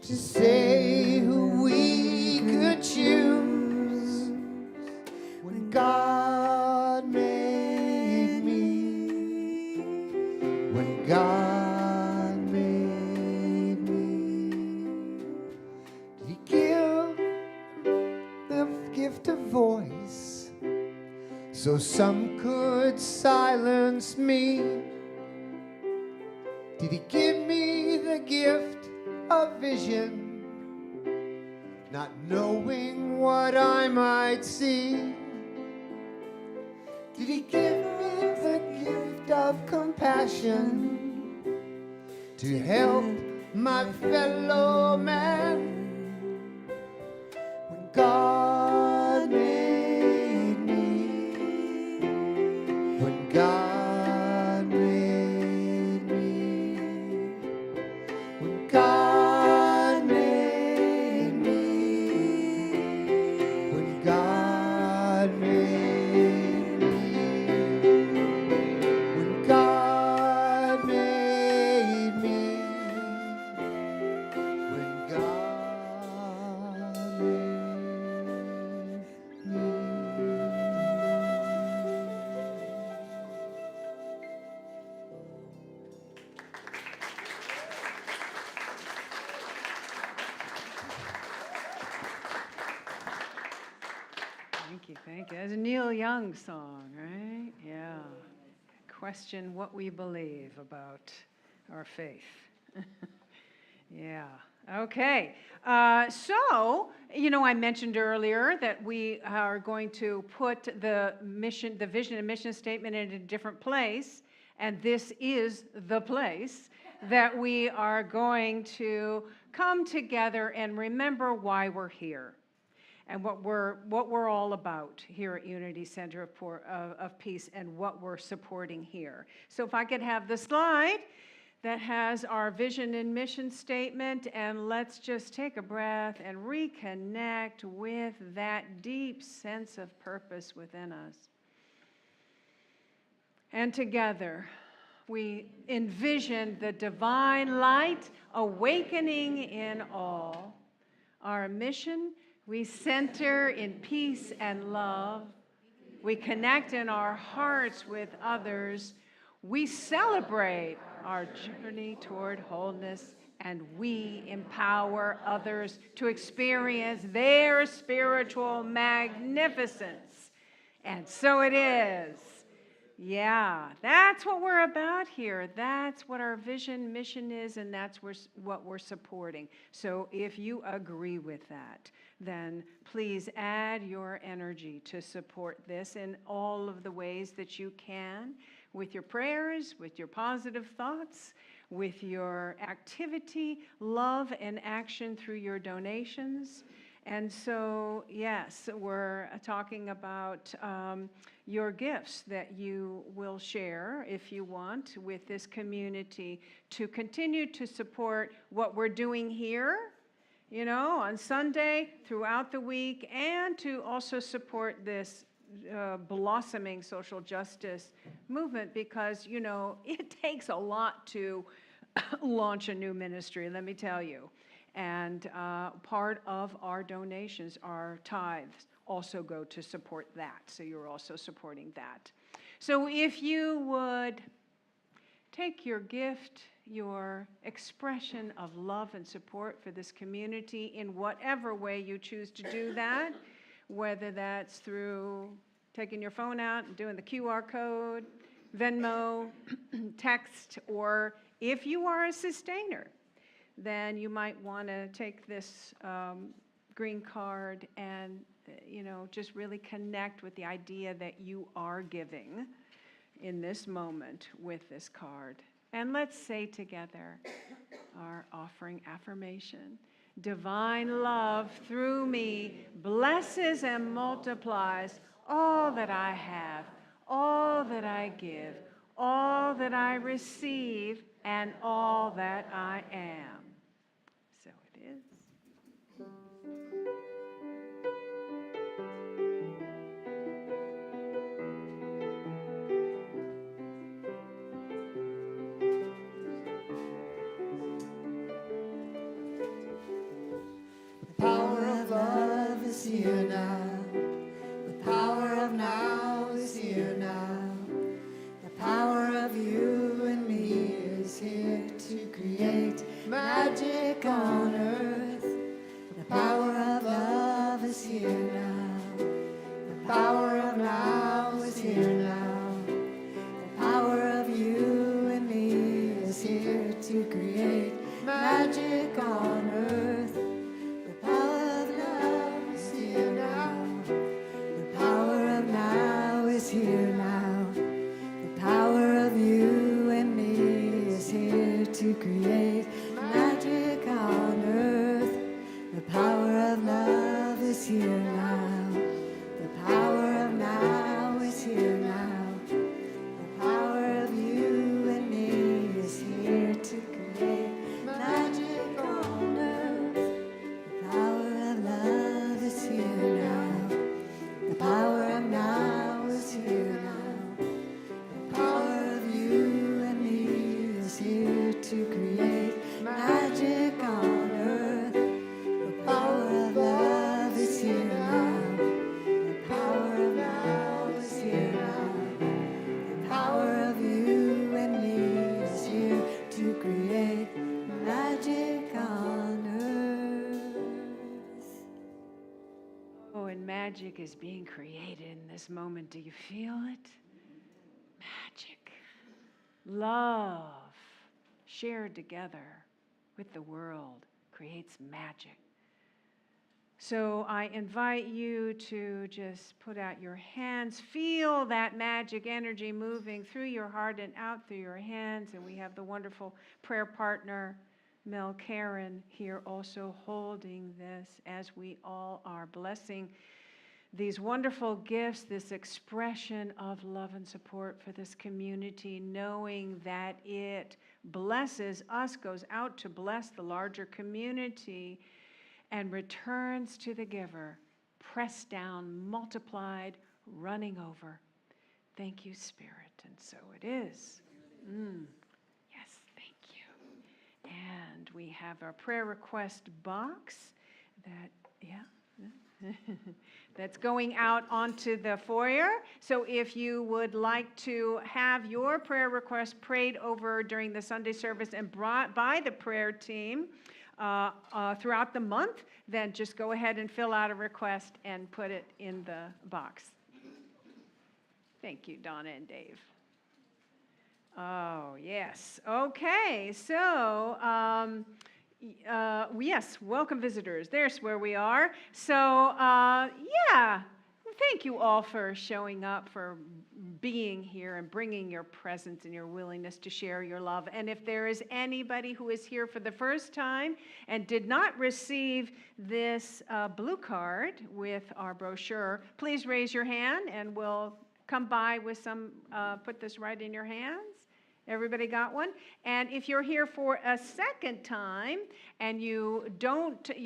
to say who we could choose? When God made me, when God made me, did he give the gift of voice so some could silence me? Did he give me the gift of vision, not knowing what I might see? Did he give me the gift of compassion to help my fellow man? When God made me, when God made me, when God made me, when God made me, when God made me, when God made me. Thank you. That's a Neil Young song, right? Yeah. Question what we believe about our faith. Yeah. Okay. So, I mentioned earlier that we are going to put the vision and mission statement in a different place, and this is the place that we are going to come together and remember why we're here and what we're all about here at Unity Center of Peace and what we're supporting here. So if I could have the slide that has our vision and mission statement, and let's just take a breath and reconnect with that deep sense of purpose within us. And together, we envision the divine light awakening in all. Our mission, we center in peace and love. We connect in our hearts with others. We celebrate our journey toward wholeness, and we empower others to experience their spiritual magnificence. And so it is. Yeah, that's what we're about here. That's what our vision, mission is, and that's what we're supporting. So if you agree with that, then please add your energy to support this in all of the ways that you can, with your prayers, with your positive thoughts, with your activity, love, and action through your donations. And so, yes, we're talking about your gifts that you will share, if you want, with this community to continue to support what we're doing here, on Sunday, throughout the week, and to also support this blossoming social justice movement because, it takes a lot to launch a new ministry, let me tell you. And part of our donations, our tithes, also go to support that. So you're also supporting that. So if you would take your gift, your expression of love and support for this community in whatever way you choose to do that, whether that's through taking your phone out and doing the QR code, Venmo, text, or if you are a sustainer, then you might want to take this green card and, just really connect with the idea that you are giving in this moment with this card. And let's say together our offering affirmation. Divine love through me blesses and multiplies all that I have, all that I give, all that I receive, and all that I am. So it is. The power of love is here now. The power of now is here now. The power of you and me is here to create magic on earth. The power of love is here now. The power of now is here now. The power of you and me is here to create magic on earth. The power of now is here now. The power of now is here now. The power of you and me is here to create magic on earth. The power of love is here now. The power of now is here now. The power of you and me is here to create magic on magic is being created in this moment. Do you feel it? Magic. Love shared together with the world creates magic. So I invite you to just put out your hands, feel that magic energy moving through your heart and out through your hands. And we have the wonderful prayer partner, Mel Karen, here also holding this as we all are blessing these wonderful gifts, this expression of love and support for this community, knowing that it blesses us, goes out to bless the larger community, and returns to the giver, pressed down, multiplied, running over. Thank you, Spirit. And so it is. Yes, thank you. And we have our prayer request box that, that's going out onto the foyer. So if you would like to have your prayer request prayed over during the Sunday service and brought by the prayer team throughout the month, then just go ahead and fill out a request and put it in the box. Thank you, Donna and Dave. Oh, yes. Okay, so yes, welcome visitors. There's where we are. So, yeah, thank you all for showing up, for being here and bringing your presence and your willingness to share your love. And if there is anybody who is here for the first time and did not receive this blue card with our brochure, please raise your hand and we'll come by with some, put this right in your hands. Everybody got one? And if you're here for a second time and you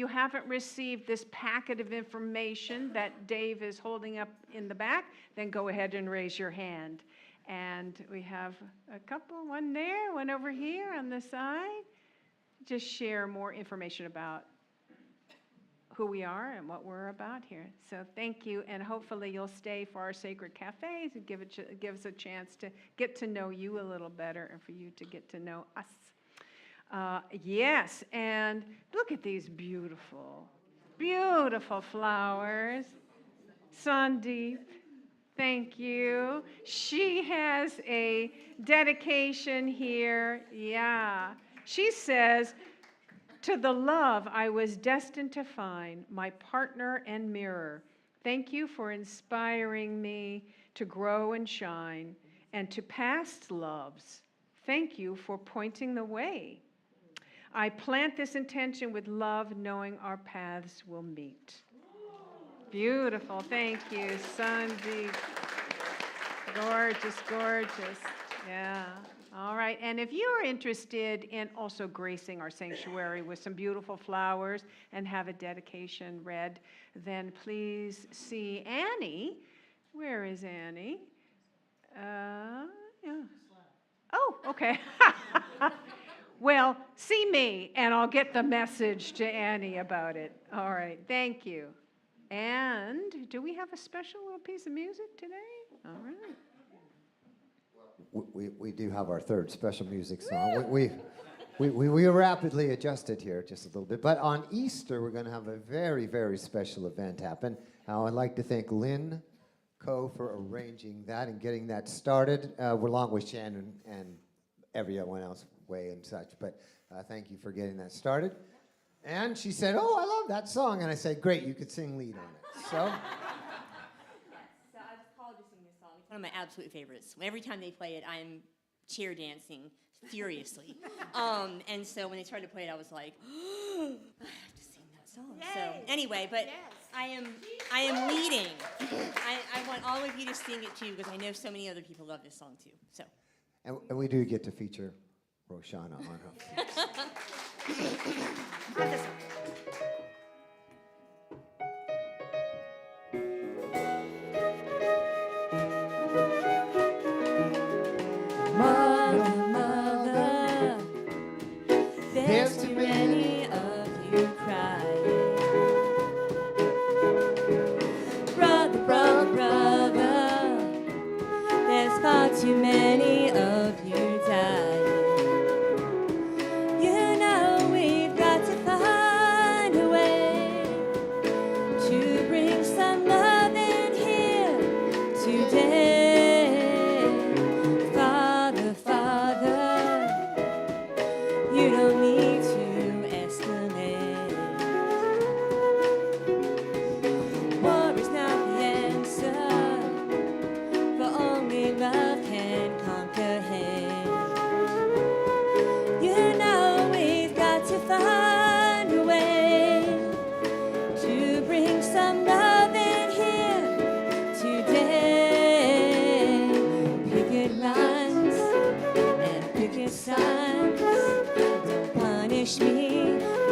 haven't received this packet of information that Dave is holding up in the back, then go ahead and raise your hand. And we have a couple, one there, one over here on the side. Just share more information about who we are and what we're about here. So thank you, and hopefully you'll stay for our Sacred Cafes and give us a chance to get to know you a little better and for you to get to know us. Yes, and look at these beautiful, beautiful flowers. Sandeep, thank you. She has a dedication here. Yeah. She says, "To the love I was destined to find, my partner and mirror, thank you for inspiring me to grow and shine, and to past loves, thank you for pointing the way. I plant this intention with love, knowing our paths will meet." Beautiful. Thank you, Sandeep. Gorgeous, gorgeous. Yeah. All right, and if you are interested in also gracing our sanctuary with some beautiful flowers and have a dedication read, then please see Annie. Where is Annie? Yeah. Oh, okay. Well, see me, and I'll get the message to Annie about it. All right, thank you. And do we have a special little piece of music today? All right. We do have our third special music song. We rapidly adjusted here just a little bit. But on Easter, we're going to have a very, very special event happen. Now, I'd like to thank Lynn Coe for arranging that and getting that started, along with Shannon and everyone else, Way and such. But thank you for getting that started. And she said, "Oh, I love that song." And I said, "Great, you could sing lead on it." So... One of my absolute favorites. Every time they play it, I'm cheer dancing furiously. And so when they started to play it, I was like, I have to sing that song. Yay. So anyway, but yes. I am leading. I want all of you to sing it too, because I know so many other people love this song too. So. And we do get to feature Roshana on her. There's too many of you crying. Brother, brother, brother, there's far too many of you dying. You know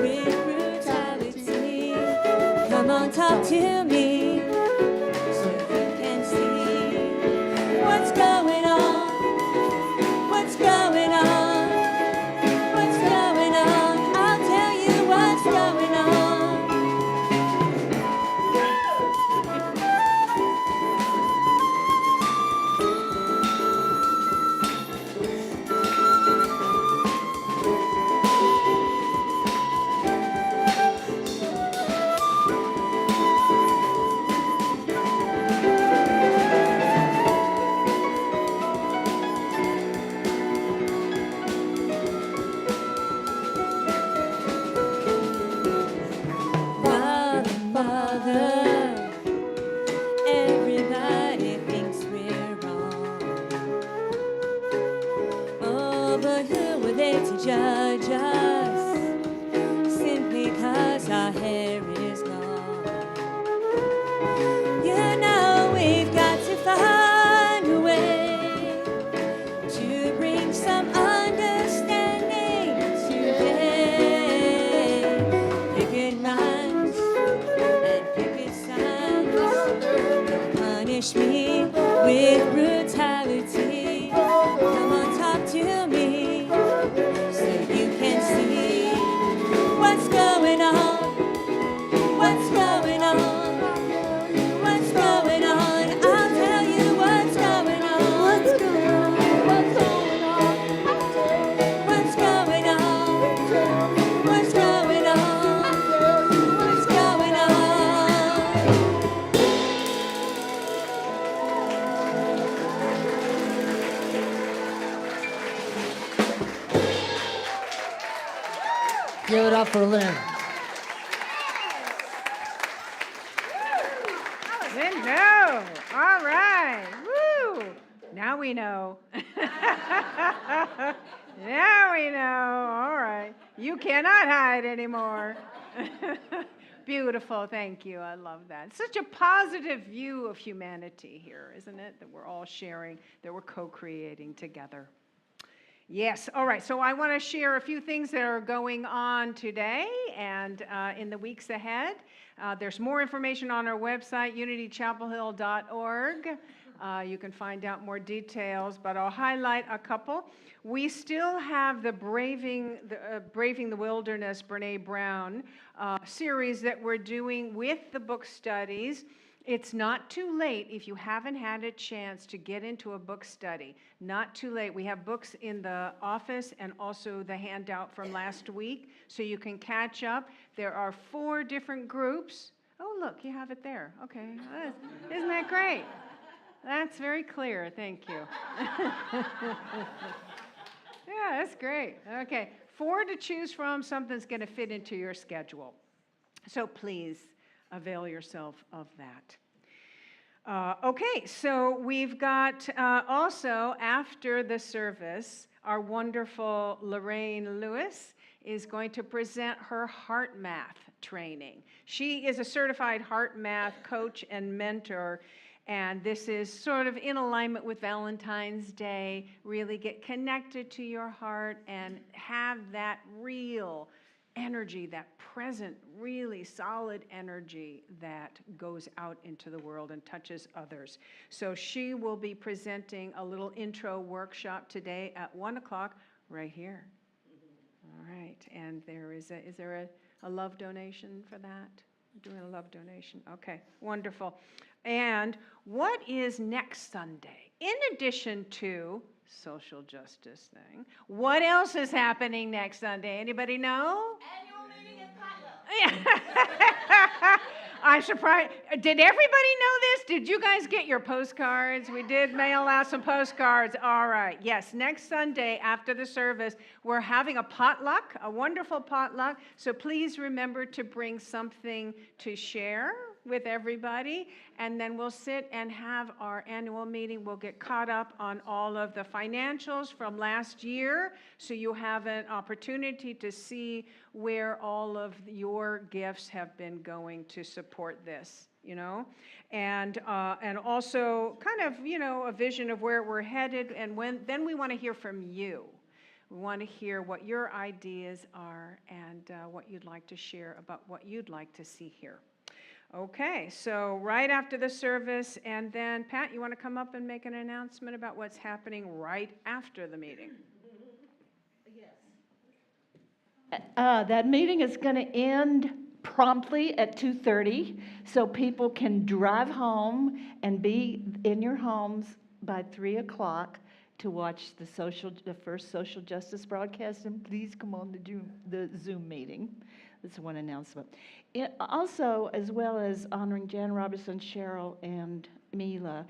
with brutality. Come on, talk to me so you can see what's going on. What's going on? What's going on? I'll tell you what's going on. Father, Father, everybody thinks we're wrong. Oh, but who are they to judge us simply 'cause our hair is long? You know we've got to find a way to bring some understanding today. Picket lines and picket signs don't punish me with brutality. Come on, talk to me so you can see what's going on. What's going on? What's going on? I'll tell you what's going on. What's going on? What's going on? What's going on? What's going on? What's going on? Give it up for Lynn. Lindo. All right. Woo. Now we know. Now we know. All right. You cannot hide anymore. Beautiful. Thank you. I love that. Such a positive view of humanity here, isn't it? That we're all sharing, that we're co-creating together. Yes, all right. So I want to share a few things that are going on today and in the weeks ahead. There's more information on our website, unitychapelhill.org. You can find out more details, but I'll highlight a couple. We still have the Braving the Wilderness, Brene Brown series that we're doing with the book studies. It's not too late if you haven't had a chance to get into a book study. Not too late. We have books in the office and also the handout from last week, so you can catch up. There are 4 different groups. Oh, look, you have it there. Okay. Isn't that great? That's very clear. Thank you. Yeah, that's great. Okay. 4 to choose from. Something's going to fit into your schedule. So please avail yourself of that. Okay, so we've got also after the service, our wonderful Lorraine Lewis is going to present her heart math training. She is a certified heart math coach and mentor, and this is sort of in alignment with Valentine's Day. Really get connected to your heart and have that real energy, that present, really solid energy that goes out into the world and touches others. So she will be presenting a little intro workshop today at 1 o'clock right here. All right, and is there a love donation for that? Doing a love donation. Okay, wonderful. And what is next Sunday? In addition to social justice thing, what else is happening next Sunday? Anybody know? Annual meeting at potluck. I'm surprised. Did everybody know this? Did you guys get your postcards? We did mail out some postcards. All right. Yes, next Sunday after the service, we're having a potluck, a wonderful potluck. So please remember to bring something to share with everybody, and then we'll sit and have our annual meeting. We'll get caught up on all of the financials from last year, so you have an opportunity to see where all of your gifts have been going to support this, and also kind of, a vision of where we're headed, and then we want to hear from you. We want to hear what your ideas are and what you'd like to share about what you'd like to see here. Okay, so right after the service, and then Pat, you want to come up and make an announcement about what's happening right after the meeting? That meeting is going to end promptly at 2:30, so people can drive home and be in your homes by 3 o'clock to watch the first social justice broadcast, and please come on the Zoom meeting. That's one announcement. Also, as well as honoring Jan Robertson, Cheryl, and Mila,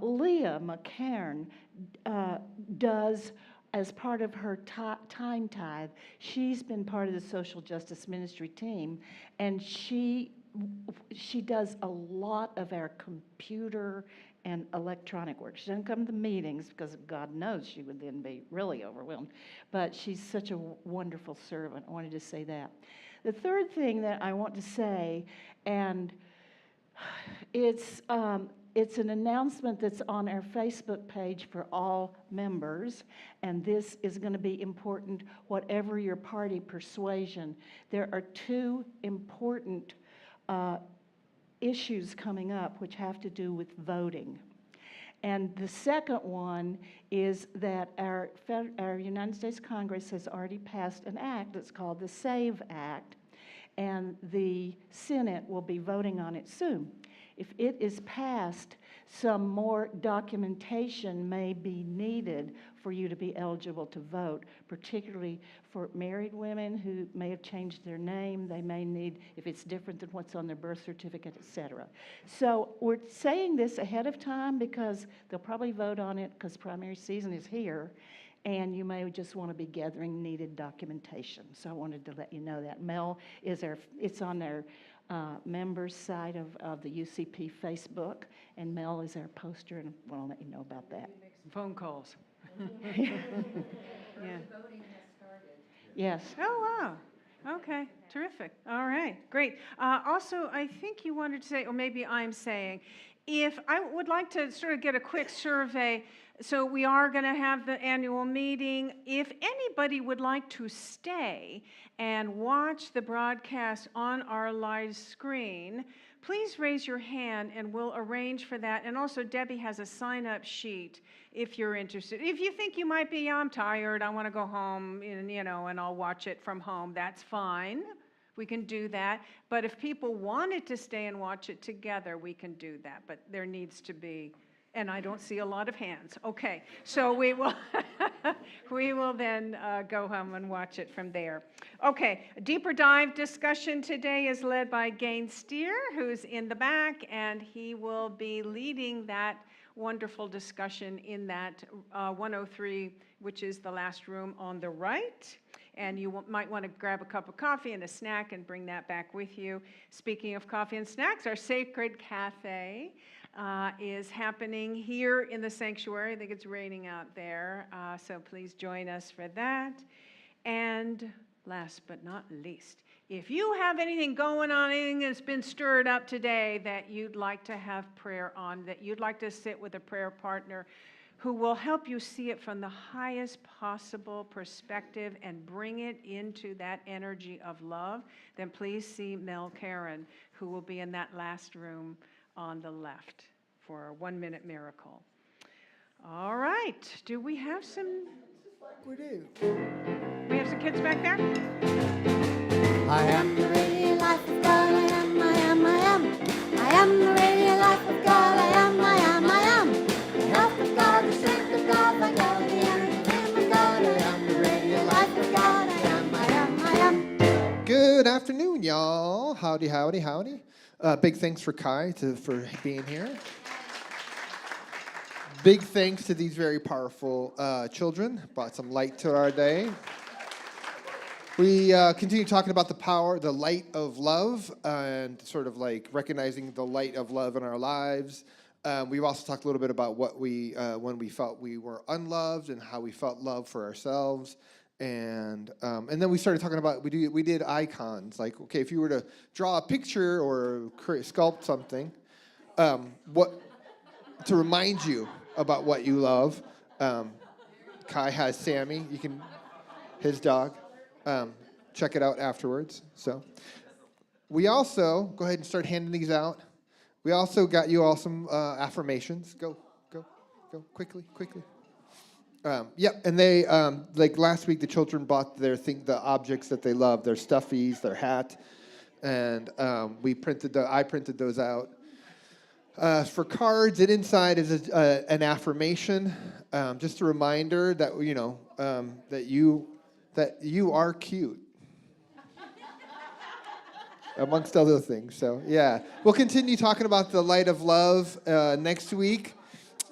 Leah McCairn does, as part of her time tithe, she's been part of the social justice ministry team, and she does a lot of our computer and electronic work. She doesn't come to meetings because God knows she would then be really overwhelmed, but she's such a wonderful servant. I wanted to say that. The third thing that I want to say, and it's an announcement that's on our Facebook page for all members, and this is going to be important, whatever your party persuasion. There are two important issues coming up which have to do with voting. And the second one is that our United States Congress has already passed an act that's called the SAVE Act, and the Senate will be voting on it soon. If it is passed, some more documentation may be needed for you to be eligible to vote, particularly for married women who may have changed their name. They may need, if it's different than what's on their birth certificate, et cetera. So we're saying this ahead of time because they'll probably vote on it because primary season is here, and you may just want to be gathering needed documentation. So I wanted to let you know that. Mel it's on their members side of the UCP Facebook, and Mel is our poster, and I want to let you know about that. Some phone calls. Yeah. Yes. Oh, wow. Okay, terrific. All right, great. Also, I think you wanted to say, or maybe I'm saying, if I would like to sort of get a quick survey, so we are going to have the annual meeting. If anybody would like to stay and watch the broadcast on our live screen, please raise your hand and we'll arrange for that. And also, Debbie has a sign-up sheet if you're interested. If you think you might be, I'm tired, I want to go home, and I'll watch it from home, that's fine. We can do that. But if people wanted to stay and watch it together, we can do that. But there needs to be, and I don't see a lot of hands. Okay, so we will we will then go home and watch it from there. Okay, a deeper dive discussion today is led by Gain Steer, who's in the back, and he will be leading that wonderful discussion in that 103, which is the last room on the right. And you might want to grab a cup of coffee and a snack and bring that back with you. Speaking of coffee and snacks, our Sacred Cafe is happening here in the sanctuary. I think it's raining out there, so please join us for that. And last but not least, if you have anything going on, anything that's been stirred up today that you'd like to have prayer on, that you'd like to sit with a prayer partner who will help you see it from the highest possible perspective and bring it into that energy of love, then please see Mel Karen, who will be in that last room on the left for a 1-minute miracle. All right, do we have some? We do. We have some kids back there? I am the radiant life of God. I am, I am, I am. I am the radiant life of God. I am, I am, I am. The health of God, the strength of God, my God, the energy of God. I am the radiant life of God. I am, I am, I am. Good afternoon, y'all. Howdy, howdy, howdy. Big thanks for Kai for being here. Big thanks to these very powerful children. Brought some light to our day. We continue talking about the power, the light of love, and sort of like recognizing the light of love in our lives. We've also talked a little bit about what when we felt we were unloved and how we felt love for ourselves. And then we started talking about, we did icons. Like, okay, if you were to draw a picture or sculpt something, what to remind you about what you love. Kai has Sammy. You can his dog. Check it out afterwards. So we also, go ahead and start handing these out. We also got you all some affirmations. Go, quickly. And they, like last week, the children bought the objects that they love, their stuffies, their hat, and I printed those out. For cards, and inside is an affirmation, just a reminder that that you are cute, amongst other things. So yeah, we'll continue talking about the light of love next week,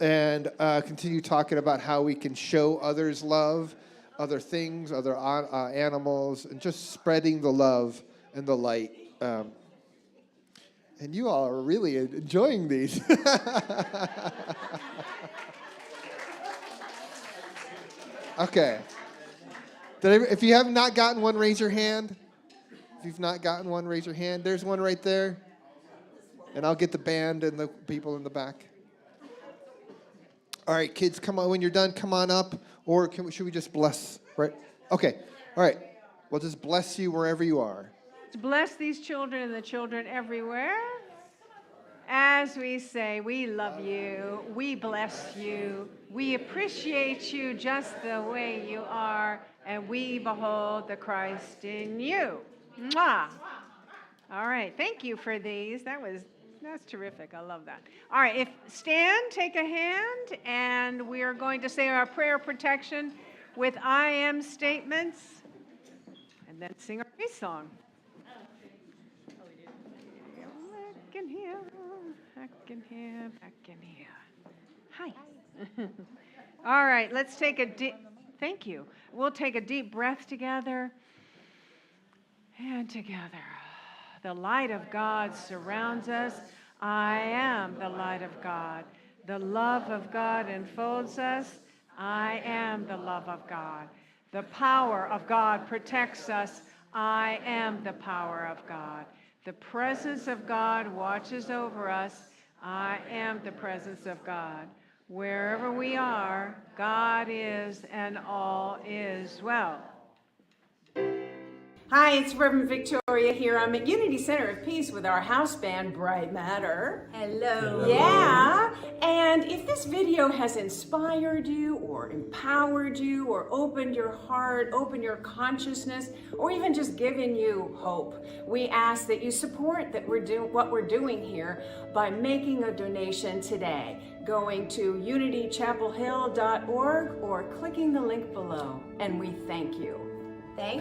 and continue talking about how we can show others love, other things, other animals, and just spreading the love and the light. And you all are really enjoying these. Okay. If you have not gotten one, raise your hand. If you've not gotten one, raise your hand. There's one right there. And I'll get the band and the people in the back. All right, kids, come on. When you're done, come on up. Or should we just bless? Right? Okay. All right. We'll just bless you wherever you are. Bless these children and the children everywhere. As we say, we love you, we bless you, we appreciate you just the way you are, and we behold the Christ in you. Mwah! All right, thank you for these. That's terrific. I love that. All right, stand, take a hand, and we are going to say our prayer of protection with I am statements, and then sing our peace song. Back in here, back in here, back in here. Hi. All right, let's take a deep, thank you. We'll take a deep breath together and together. The light of God surrounds us. I am the light of God. The love of God enfolds us. I am the love of God. The power of God protects us. I am the power of God. The presence of God watches over us. I am the presence of God. Wherever we are, God is, and all is well. Hi, it's Reverend Victoria here. I'm at Unity Center of Peace with our house band, Bright Matter. Hello. Yeah, and if this video has inspired you or empowered you or opened your heart, opened your consciousness, or even just given you hope, we ask that you support what we're doing here by making a donation today, going to unitychapelhill.org or clicking the link below. And we thank you. Thank you.